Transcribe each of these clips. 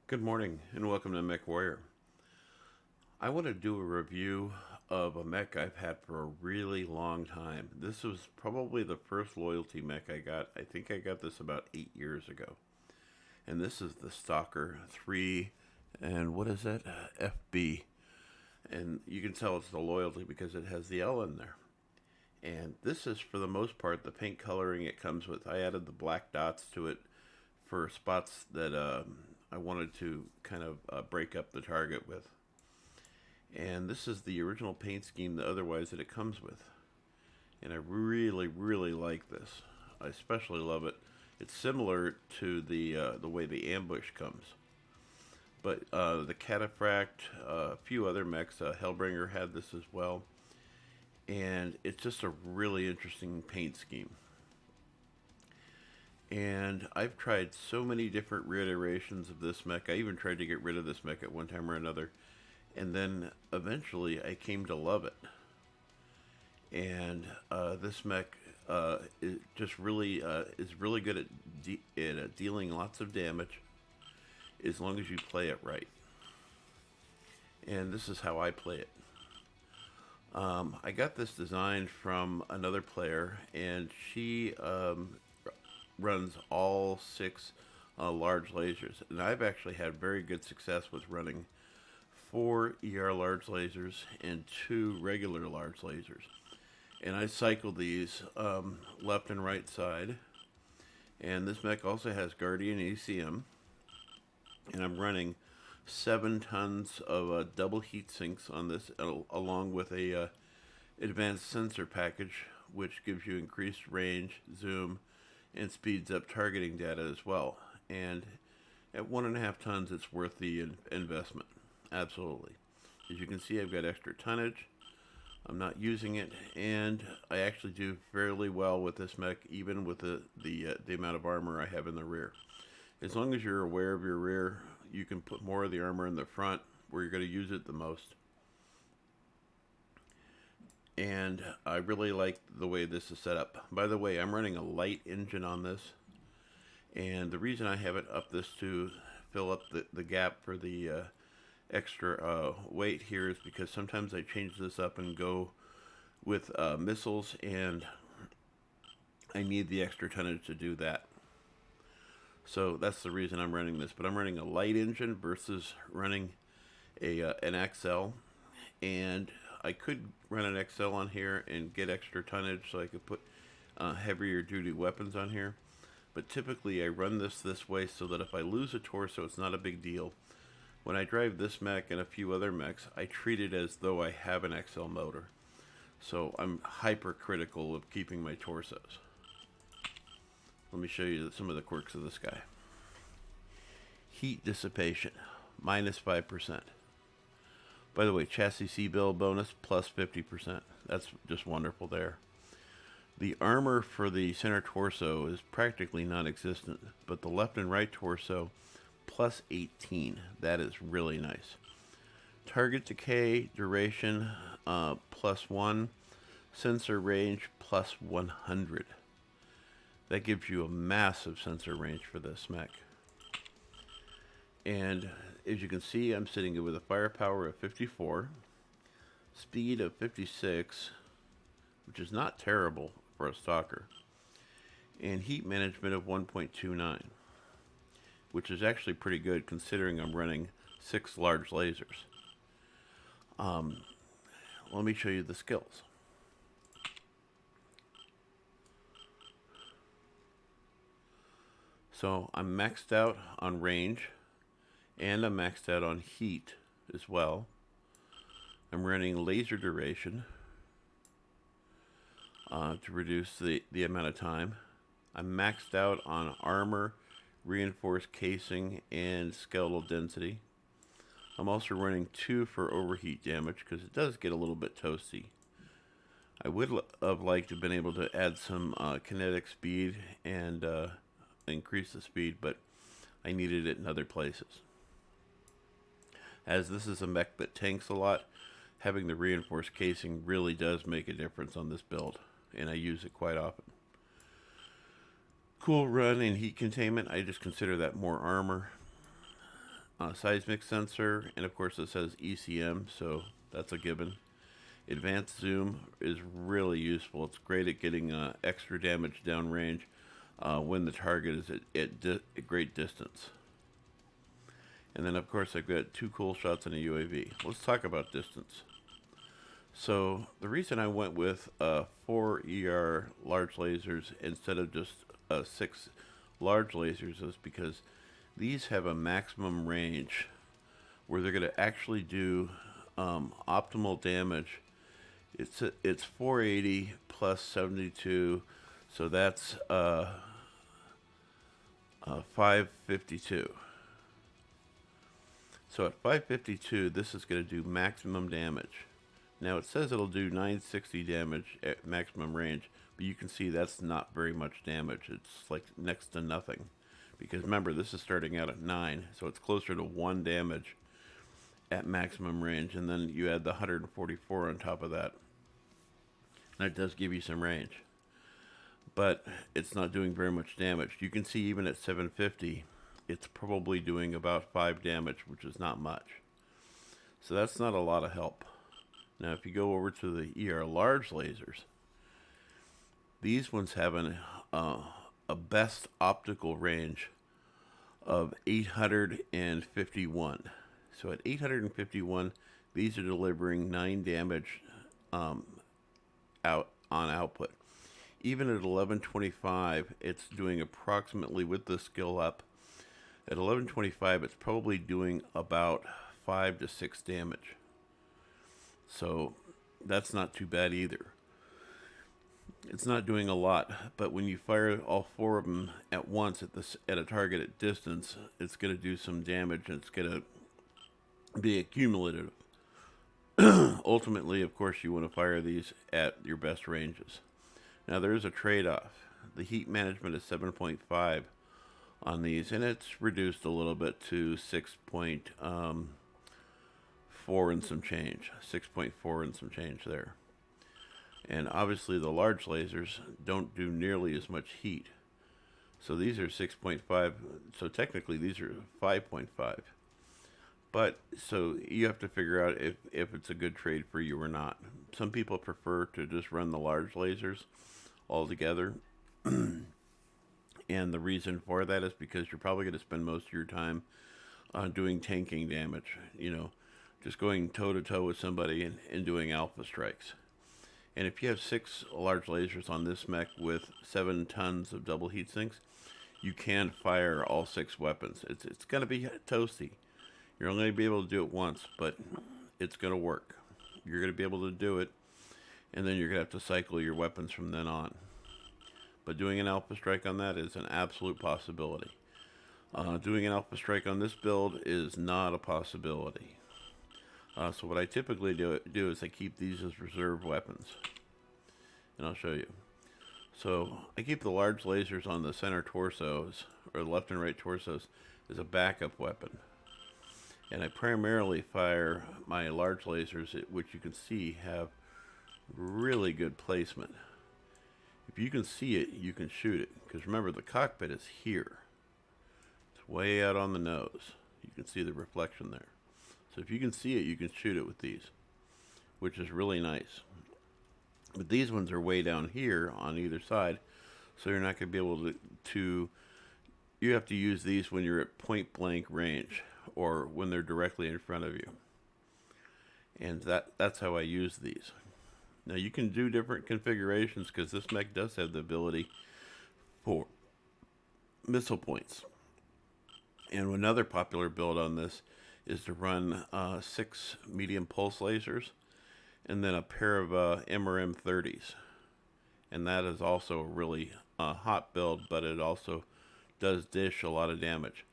Good morning and welcome to Mechwarrior. I want to do a review of a mech I've had for a really long time. This was probably the first loyalty mech I got. I think I got this about 8 years ago. And this is the Stalker 3 and what is that? FB. And you can tell it's the loyalty because it has the L in there. And this is for the most part the paint coloring it comes with. I added the black dots to it for spots that I wanted to kind of break up the target with. And this is the original paint scheme that otherwise that it comes with. And I really like this. I especially love it. It's similar to the way the ambush comes. But the Cataphract, a few other mechs, Hellbringer had this as well. And it's just a really interesting paint scheme. And I've tried so many different reiterations of this mech. I even tried to get rid of this mech at one time or another. And then eventually I came to love it. And this mech is just really good at dealing lots of damage as long as you play it right. And this is how I play it. I got this design from another player, and she runs all 6 large lasers. And I've actually had very good success with running 4 ER large lasers and 2 regular large lasers. And I cycle these left and right side. And this mech also has Guardian ECM. And I'm running 7 tons of double heat sinks on this, along with a advanced sensor package, which gives you increased range, zoom, and speeds up targeting data as well. And at 1.5 tons, it's worth the investment. Absolutely. As you can see, I've got extra tonnage. I'm not using it, and I actually do fairly well with this mech, even with the amount of armor I have in the rear. As long as you're aware of your rear, you can put more of the armor in the front where you're going to use it the most. And I really like the way this is set up. By the way, I'm running a light engine on this. And the reason I have it up this to fill up the gap for the extra weight here is because sometimes I change this up and go with missiles, and I need the extra tonnage to do that. So that's the reason I'm running this. But I'm running a light engine versus running an XL. And I could run an XL on here and get extra tonnage so I could put heavier duty weapons on here. But typically I run this way so that if I lose a torso, it's not a big deal. When I drive this mech and a few other mechs, I treat it as though I have an XL motor. So I'm hypercritical of keeping my torsos. Let me show you some of the quirks of this guy. Heat dissipation, minus 5%. By the way, chassis C-build bonus, plus 50%. That's just wonderful there. The armor for the center torso is practically non-existent, but the left and right torso, plus 18. That is really nice. Target decay duration, plus 1. Sensor range, plus 100. That gives you a massive sensor range for this mech. And as you can see, I'm sitting with a firepower of 54, speed of 56, which is not terrible for a Stalker, and heat management of 1.29, which is actually pretty good considering I'm running 6 large lasers. Let me show you the skills. So I'm maxed out on range, and I'm maxed out on heat as well. I'm running laser duration to reduce the amount of time. I'm maxed out on armor, reinforced casing, and skeletal density. I'm also running 2 for overheat damage because it does get a little bit toasty. I would have liked to have been able to add some kinetic speed and increase the speed, but I needed it in other places. As this is a mech that tanks a lot, having the reinforced casing really does make a difference on this build, and I use it quite often. Cool run and heat containment, I just consider that more armor. seismic sensor, and of course it says ECM, so that's a given. Advanced zoom is really useful. It's great at getting extra damage downrange when the target is at great distance. And then of course I've got 2 cool shots in a UAV. Let's talk about distance. So the reason I went with 4 ER large lasers instead of just 6 large lasers is because these have a maximum range where they're going to actually do optimal damage. It's 480 plus 72, so that's 552. So at 552, this is going to do maximum damage. Now it says it'll do 960 damage at maximum range, but you can see that's not very much damage. It's like next to nothing. Because remember, this is starting out at 9, so it's closer to 1 damage at maximum range, and then you add the 144 on top of that. That does give you some range. But it's not doing very much damage. You can see even at 750, it's probably doing about 5 damage, which is not much. So that's not a lot of help. Now if you go over to the ER large lasers, these ones have a best optical range of 851. So at 851, these are delivering 9 damage out on output. Even at 1125, it's doing approximately, with the skill up, at 1125, it's probably doing about 5 to 6 damage. So that's not too bad either. It's not doing a lot, but when you fire all 4 of them at once at a target at distance, it's going to do some damage, and it's going to be accumulative. Ultimately, of course, you want to fire these at your best ranges. Now, there is a trade-off. The heat management is 7.5 on these, and it's reduced a little bit to 6.4 and some change. 6.4 and some change there. And obviously the large lasers don't do nearly as much heat. So these are 6.5, so technically these are 5.5. But, so you have to figure out if it's a good trade for you or not. Some people prefer to just run the large lasers altogether. And the reason for that is because you're probably going to spend most of your time doing tanking damage. You know, just going toe-to-toe with somebody and doing alpha strikes. And if you have 6 large lasers on this mech with 7 tons of double heat sinks, you can fire all 6 weapons. It's going to be toasty. You're only going to be able to do it once, but it's going to work. You're going to be able to do it, and then you're going to have to cycle your weapons from then on. But doing an alpha strike on that is an absolute possibility. Doing an alpha strike on this build is not a possibility. So what I typically do is I keep these as reserve weapons. And I'll show you. So I keep the large lasers on the center torsos, or the left and right torsos, as a backup weapon. And I primarily fire my large lasers, which you can see have really good placement. If you can see it, you can shoot it. Because remember, the cockpit is here. It's way out on the nose. You can see the reflection there. So if you can see it, you can shoot it with these, which is really nice. But these ones are way down here on either side, so you're not going to be able to you have to use these when you're at point blank range or when they're directly in front of you. And that's how I use these. Now you can do different configurations because this mech does have the ability for missile points. And another popular build on this is to run 6 medium pulse lasers and then a pair of MRM-30s. And that is also a really hot build, but it also does dish a lot of damage.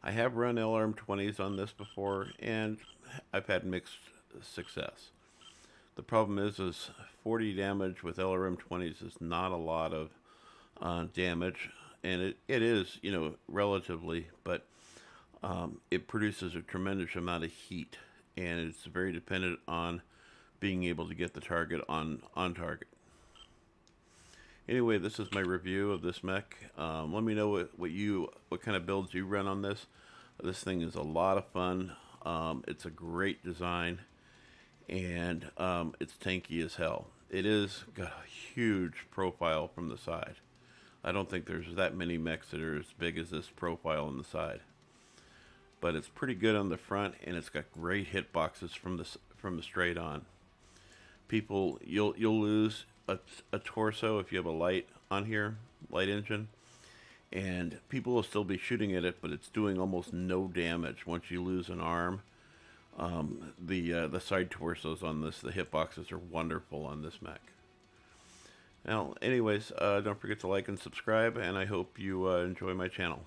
I have run LRM-20s on this before, and I've had mixed success. The problem is 40 damage with LRM-20s is not a lot of damage, and it is, you know, relatively, but it produces a tremendous amount of heat, and it's very dependent on being able to get the target on target. Anyway, this is my review of this mech. Let me know what kind of builds you run on this. This thing is a lot of fun. It's a great design, and it's tanky as hell. It is got a huge profile from the side. I don't think there's that many mechs that are as big as this profile on the side. But it's pretty good on the front, and it's got great hitboxes from the straight on. People, you'll lose a torso if you have a light on here, light engine, and people will still be shooting at it, but it's doing almost no damage once you lose an arm. The side torsos on this, the hitboxes are wonderful on this mech. Now, anyways, don't forget to like and subscribe, and I hope you enjoy my channel.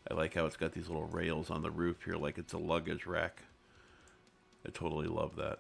I like how it's got these little rails on the roof here, like it's a luggage rack. I totally love that.